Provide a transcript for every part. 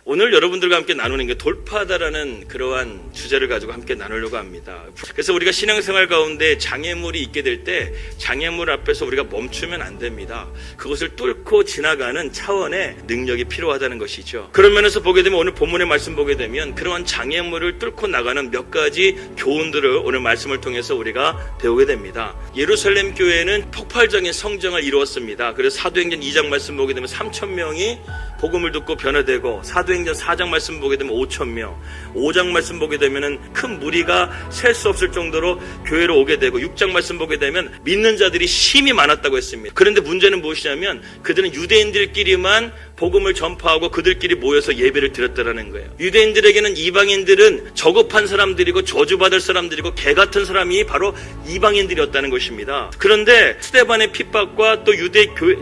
오늘 여러분들과 함께 나누는 게 돌파하다라는 그러한 주제를 가지고 함께 나누려고 합니다. 그래서 우리가 신앙생활 가운데 장애물이 있게 될 때 장애물 앞에서 우리가 멈추면 안 됩니다. 그것을 뚫고 지나가는 차원의 능력이 필요하다는 것이죠. 그런 면에서 보게 되면 오늘 본문의 말씀 보게 되면 그러한 장애물을 뚫고 나가는 몇 가지 교훈들을 오늘 말씀을 통해서 우리가 배우게 됩니다. 예루살렘 교회는 폭발적인 성장을 이루었습니다. 그래서 사도행전 2장 말씀 보게 되면 3,000명이 복음을 듣고 변화되고, 사도행전 4장 말씀 보게 되면 5,000명, 5장 말씀 보게 되면 큰 무리가 셀 수 없을 정도로 교회로 오게 되고, 6장 말씀 보게 되면 믿는 자들이 심히 많았다고 했습니다. 그런데 문제는 무엇이냐면 그들은 유대인들끼리만 복음을 전파하고 그들끼리 모여서 예배를 드렸다라는 거예요. 유대인들에게는 이방인들은 저급한 사람들이고 저주받을 사람들이고 개 같은 사람이 바로 이방인들이었다는 것입니다. 그런데 스데반의 핍박과 또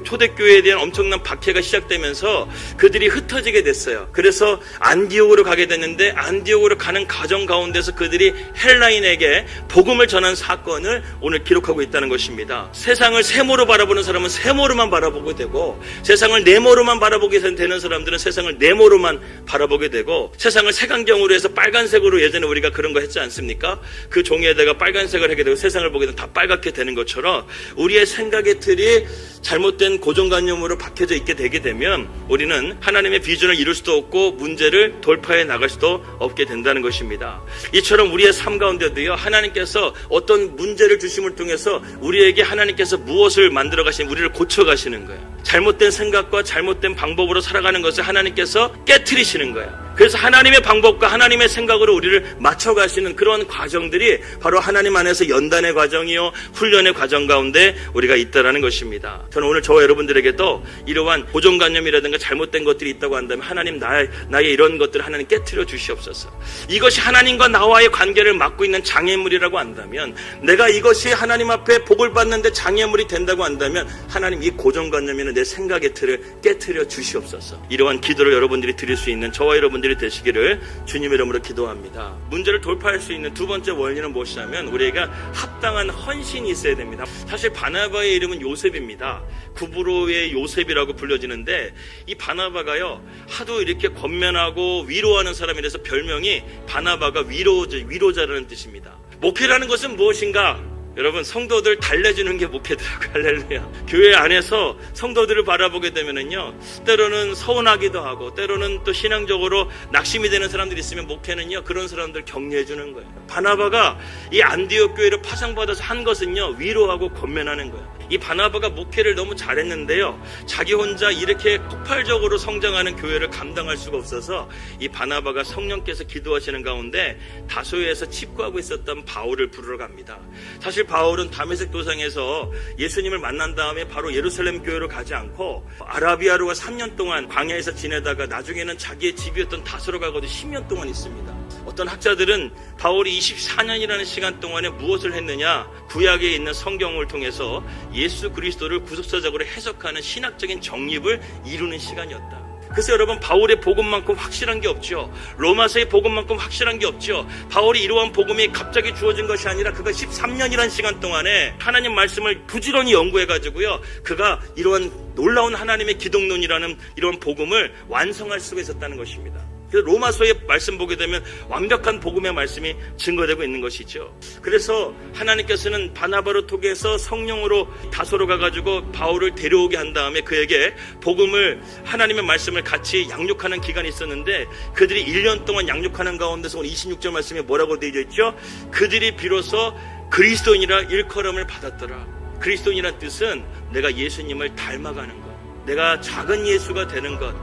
초대교회에 대한 엄청난 박해가 시작되면서 그들이 흩어지게 됐어요. 그래서 안디옥으로 가게 됐는데, 안디옥으로 가는 과정 가운데서 그들이 헬라인에게 복음을 전한 사건을 오늘 기록하고 있다는 것입니다. 세상을 세모로 바라보는 사람은 세모로만 바라보게 되고, 세상을 네모로만 바라보게 되는 사람들은 세상을 네모로만 바라보게 되고, 세상을 색안경으로 해서 빨간색으로, 예전에 우리가 그런 거 했지 않습니까? 그 종이에다가 빨간색을 하게 되고 세상을 보게 되면 다 빨갛게 되는 것처럼 우리의 생각의 틀이 잘못된 고정관념으로 박혀져 있게 되게 되면 우리는 하나님의 비전을 이룰 수도 없고 문제를 돌파해 나갈 수도 없게 된다는 것입니다. 이처럼 우리의 삶 가운데도요, 하나님께서 어떤 문제를 주심을 통해서 우리에게 하나님께서 무엇을 만들어 가시는, 우리를 고쳐 가시는 거예요. 잘못된 생각과 잘못된 방법으로 살아가는 것을 하나님께서 깨트리시는 거예요. 그래서 하나님의 방법과 하나님의 생각으로 우리를 맞춰가시는 그런 과정들이 바로 하나님 안에서 연단의 과정이요, 훈련의 과정 가운데 우리가 있다라는 것입니다. 저는 오늘 저와 여러분들에게도 이러한 고정관념이라든가 잘못된 것들이 있다고 한다면 하나님 나의 이런 것들을 하나님 깨트려 주시옵소서. 이것이 하나님과 나와의 관계를 막고 있는 장애물이라고 한다면, 내가 이것이 하나님 앞에 복을 받는데 장애물이 된다고 한다면 하나님 이 고정관념이나 내 생각의 틀을 깨트려 주시옵소서. 이러한 기도를 여러분들이 드릴 수 있는 저와 여러분들이 되시기를 주님의 이름으로 기도합니다. 문제를 돌파할 수 있는 두 번째 원리는 무엇이냐면 우리가 합당한 헌신이 있어야 됩니다. 사실 바나바의 이름은 요셉입니다. 구브로의 요셉이라고 불려지는데, 이 바나바가요 하도 이렇게 권면하고 위로하는 사람이라서 별명이 바나바가 위로자라는 뜻입니다. 목회라는 것은 무엇인가? 여러분, 성도들 달래주는 게 목회더라고요. 할렐루야. 교회 안에서 성도들을 바라보게 되면은요, 때로는 서운하기도 하고, 때로는 또 신앙적으로 낙심이 되는 사람들이 있으면 목회는요, 그런 사람들 격려해주는 거예요. 바나바가 이 안디옥 교회를 파송받아서 한 것은요, 위로하고 권면하는 거예요. 이 바나바가 목회를 너무 잘했는데요, 자기 혼자 이렇게 폭발적으로 성장하는 교회를 감당할 수가 없어서 이 바나바가 성령께서 기도하시는 가운데 다소에서 칩구하고 있었던 바울을 부르러 갑니다. 사실 바울은 다메섹 도상에서 예수님을 만난 다음에 바로 예루살렘 교회로 가지 않고 아라비아로가 3년 동안 광야에서 지내다가 나중에는 자기의 집이었던 다소로 가거든 10년 동안 있습니다. 어떤 학자들은 바울이 24년이라는 시간 동안에 무엇을 했느냐, 구약에 있는 성경을 통해서 예수 그리스도를 구속사적으로 해석하는 신학적인 정립을 이루는 시간이었다. 그래서 여러분, 바울의 복음만큼 확실한 게 없죠. 로마서의 복음만큼 확실한 게 없죠. 바울이 이러한 복음이 갑자기 주어진 것이 아니라 그가 13년이라는 시간 동안에 하나님 말씀을 부지런히 연구해가지고요, 그가 이러한 놀라운 하나님의 기독론이라는 이러한 복음을 완성할 수가 있었다는 것입니다. 그래서 로마서의 말씀 보게 되면 완벽한 복음의 말씀이 증거되고 있는 것이죠. 그래서 하나님께서는 바나바로 통해서 성령으로 다소로 가가지고 바울을 데려오게 한 다음에 그에게 복음을, 하나님의 말씀을 같이 양육하는 기간이 있었는데, 그들이 1년 동안 양육하는 가운데서 오늘 26절 말씀에 뭐라고 되어 있죠? 그들이 비로소 그리스도인이라 일컬음을 받았더라. 그리스도인이란 뜻은 내가 예수님을 닮아가는 것, 내가 작은 예수가 되는 것,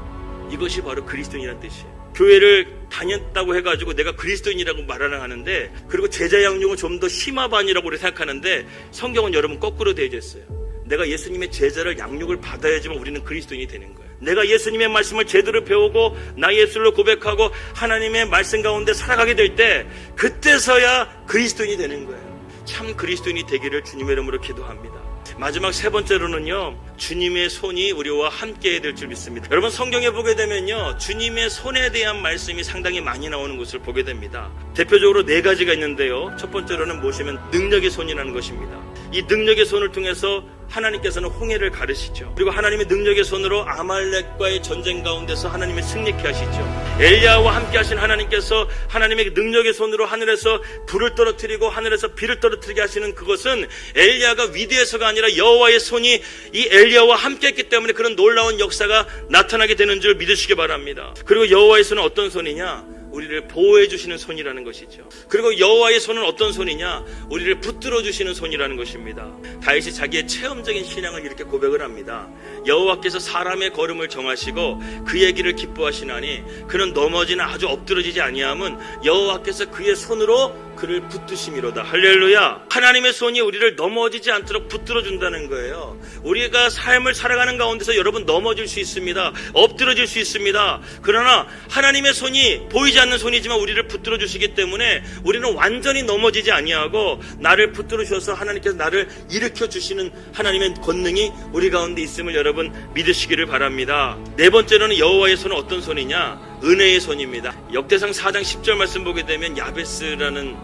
이것이 바로 그리스도인이란 뜻이에요. 교회를 다녔다고 해가지고 내가 그리스도인이라고 말하는 하는데, 그리고 제자 양육은 좀 더 심화반이라고 우리 생각하는데, 성경은 여러분 거꾸로 되어 있어요. 내가 예수님의 제자를 양육을 받아야지만 우리는 그리스도인이 되는 거예요. 내가 예수님의 말씀을 제대로 배우고 나 예수를 고백하고 하나님의 말씀 가운데 살아가게 될 때, 그때서야 그리스도인이 되는 거예요. 참 그리스도인이 되기를 주님의 이름으로 기도합니다. 마지막 세 번째로는요, 주님의 손이 우리와 함께 될 줄 믿습니다. 여러분, 성경에 보게 되면요, 주님의 손에 대한 말씀이 상당히 많이 나오는 것을 보게 됩니다. 대표적으로 네 가지가 있는데요, 첫 번째로는 무엇이면 능력의 손이라는 것입니다. 이 능력의 손을 통해서 하나님께서는 홍해를 가르시죠. 그리고 하나님의 능력의 손으로 아말렉과의 전쟁 가운데서 하나님의 승리케 하시죠. 엘리야와 함께 하신 하나님께서 하나님의 능력의 손으로 하늘에서 불을 떨어뜨리고 하늘에서 비를 떨어뜨리게 하시는 그것은 엘리야가 위대해서가 아니라 여호와의 손이 이 엘리야와 함께 했기 때문에 그런 놀라운 역사가 나타나게 되는 줄 믿으시기 바랍니다. 그리고 여호와의 손은 어떤 손이냐? 우리를 보호해 주시는 손이라는 것이죠. 그리고 여호와의 손은 어떤 손이냐? 우리를 붙들어 주시는 손이라는 것입니다. 다윗이 자기의 체험적인 신앙을 이렇게 고백을 합니다. 여호와께서 사람의 걸음을 정하시고 그의 길을 기뻐하시나니 그는 넘어지나 아주 엎드러지지 아니함은 여호와께서 그의 손으로 그를 붙드심이로다. 할렐루야. 하나님의 손이 우리를 넘어지지 않도록 붙들어 준다는 거예요. 우리가 삶을 살아가는 가운데서 여러분 넘어질 수 있습니다. 엎드러질 수 있습니다. 그러나 하나님의 손이 보이지 않는 손이지만 우리를 붙들어 주시기 때문에 우리는 완전히 넘어지지 아니하고 나를 붙들어 주셔서 하나님께서 나를 일으켜 주시는 하나님의 권능이 우리 가운데 있음을 여러분 믿으시기를 바랍니다. 네 번째로는 여호와의 손은 어떤 손이냐? 은혜의 손입니다. 역대상 4장 10절 말씀 보게 되면 야베스라는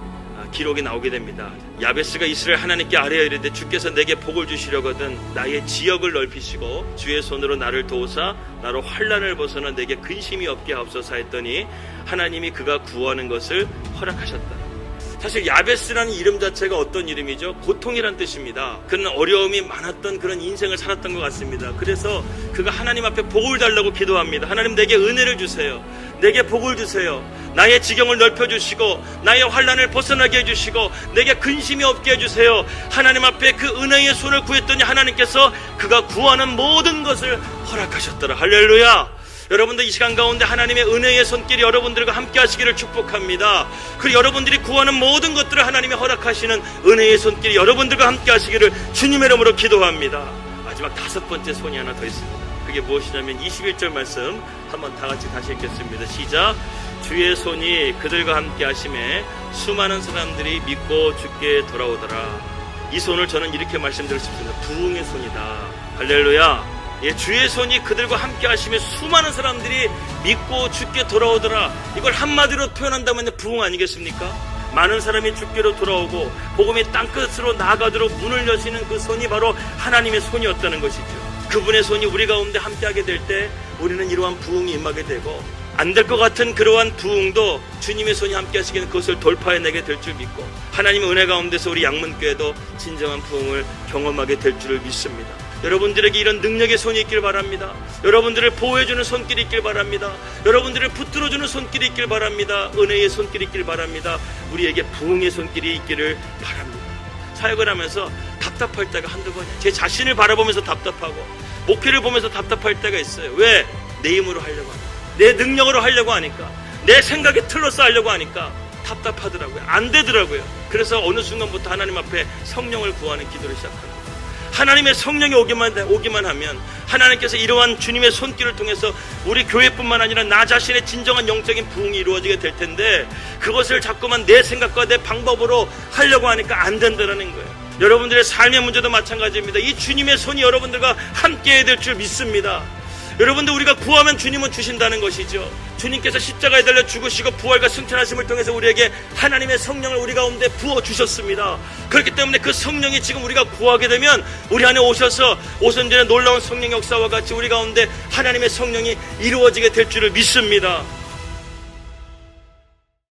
기록이 나오게 됩니다. 야베스가 이스라엘 하나님께 아뢰어 이르되 주께서 내게 복을 주시려거든 나의 지역을 넓히시고 주의 손으로 나를 도우사 나로 환난을 벗어나 내게 근심이 없게 하옵소서 했더니 하나님이 그가 구하는 것을 허락하셨다. 사실 야베스라는 이름 자체가 어떤 이름이죠? 고통이란 뜻입니다. 그는 어려움이 많았던 그런 인생을 살았던 것 같습니다. 그래서 그가 하나님 앞에 복을 달라고 기도합니다. 하나님 내게 은혜를 주세요. 내게 복을 주세요. 나의 지경을 넓혀주시고 나의 환난을 벗어나게 해주시고 내게 근심이 없게 해주세요. 하나님 앞에 그 은혜의 손을 구했더니 하나님께서 그가 구하는 모든 것을 허락하셨더라. 할렐루야. 여러분들 이 시간 가운데 하나님의 은혜의 손길이 여러분들과 함께 하시기를 축복합니다. 그리고 여러분들이 구하는 모든 것들을 하나님이 허락하시는 은혜의 손길이 여러분들과 함께 하시기를 주님의 이름으로 기도합니다. 마지막 다섯 번째 손이 하나 더 있습니다. 그게 무엇이냐면 21절 말씀 한번 다 같이 다시 읽겠습니다. 시작. 주의 손이 그들과 함께 하심에 수많은 사람들이 믿고 주께 돌아오더라. 이 손을 저는 이렇게 말씀드리고 싶습니다. 부흥의 손이다. 할렐루야. 예, 주의 손이 그들과 함께 하시며 수많은 사람들이 믿고 주께 돌아오더라. 이걸 한마디로 표현한다면 부흥 아니겠습니까? 많은 사람이 주께로 돌아오고 복음이 땅끝으로 나아가도록 문을 여시는 그 손이 바로 하나님의 손이었다는 것이죠. 그분의 손이 우리 가운데 함께하게 될 때 우리는 이러한 부흥이 임하게 되고 안 될 것 같은 그러한 부흥도 주님의 손이 함께 하시기는 그것을 돌파해내게 될 줄 믿고 하나님의 은혜 가운데서 우리 양문교회도 진정한 부흥을 경험하게 될 줄을 믿습니다. 여러분들에게 이런 능력의 손이 있길 바랍니다. 여러분들을 보호해주는 손길이 있길 바랍니다. 여러분들을 붙들어주는 손길이 있길 바랍니다. 은혜의 손길이 있길 바랍니다. 우리에게 부흥의 손길이 있기를 바랍니다. 사역을 하면서 답답할 때가 한두 번이에요. 제 자신을 바라보면서 답답하고 목표를 보면서 답답할 때가 있어요. 왜? 내 힘으로 하려고 하니까, 내 능력으로 하려고 하니까, 내 생각에 틀어서 하려고 하니까 답답하더라고요. 안 되더라고요. 그래서 어느 순간부터 하나님 앞에 성령을 구하는 기도를 시작합니다. 하나님의 성령이 오기만 하면 하나님께서 이러한 주님의 손길을 통해서 우리 교회뿐만 아니라 나 자신의 진정한 영적인 부흥이 이루어지게 될 텐데 그것을 자꾸만 내 생각과 내 방법으로 하려고 하니까 안 된다는 거예요. 여러분들의 삶의 문제도 마찬가지입니다. 이 주님의 손이 여러분들과 함께 해야 될 줄 믿습니다. 여러분들 우리가 구하면 주님은 주신다는 것이죠. 주님께서 십자가에 달려 죽으시고 부활과 승천하심을 통해서 우리에게 하나님의 성령을 우리 가운데 부어주셨습니다. 그렇기 때문에 그 성령이 지금 우리가 구하게 되면 우리 안에 오셔서 오순절의 놀라운 성령 역사와 같이 우리 가운데 하나님의 성령이 이루어지게 될 줄을 믿습니다.